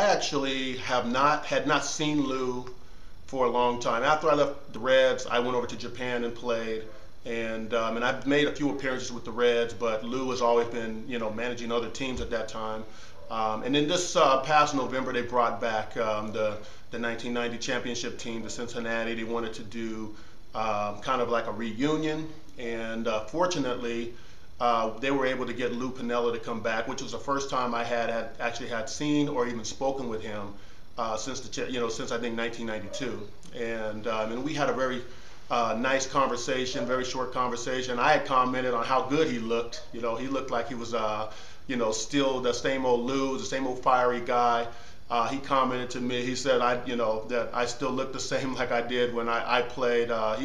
actually had not seen Lou for a long time. After I left the Reds, I went over to Japan and played, and I've made a few appearances with the Reds, but Lou has always been, managing other teams at that time. And then this past November, they brought back the 1990 championship team to Cincinnati. They wanted to do kind of like a reunion, and fortunately, they were able to get Lou Piniella to come back, which was the first time I had actually had seen or even spoken with him since I think 1992, and we had a very nice conversation, very short conversation. I had commented on how good he looked. He looked like he was still the same old Lou, the same old fiery guy. He commented to me. He said, that I still look the same like I did when I played. I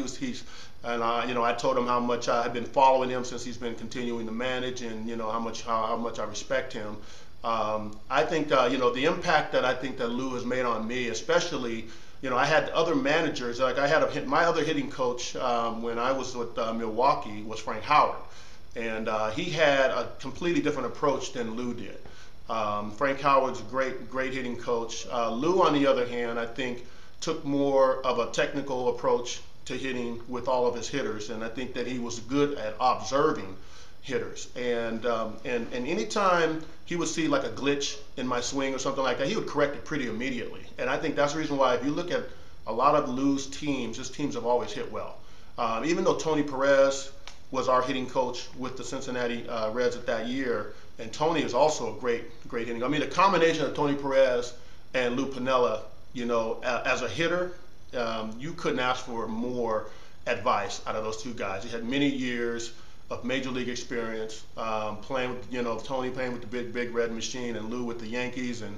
told him how much I had been following him since he's been continuing to manage, and how much I respect him. I think the impact that I think that Lou has made on me, especially. I had other managers. Like I had my other hitting coach when I was with Milwaukee was Frank Howard, and he had a completely different approach than Lou did. Frank Howard's a great hitting coach. Lou, on the other hand, I think took more of a technical approach to hitting with all of his hitters, and I think that he was good at observing hitters. And anytime he would see like a glitch in my swing or something like that, he would correct it pretty immediately. And I think that's the reason why, if you look at a lot of Lou's teams, his teams have always hit well. Even though Tony Perez was our hitting coach with the Cincinnati Reds at that year, and Tony is also a great hitting. I mean, the combination of Tony Perez and Lou Piniella, as a hitter, you couldn't ask for more advice out of those two guys. He had many years of major league experience, playing with, Tony playing with the big red machine, and Lou with the Yankees, and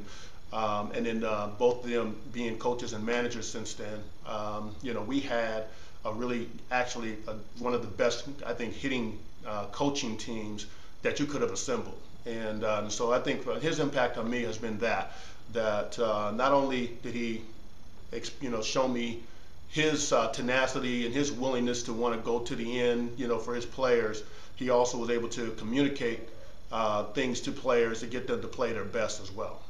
then both of them being coaches and managers since then. We had a really, actually, one of the best, I think, hitting coaching teams that you could have assembled. And so I think his impact on me has been that not only did he, show me his tenacity and his willingness to want to go to the end, for his players, he also was able to communicate things to players to get them to play their best as well.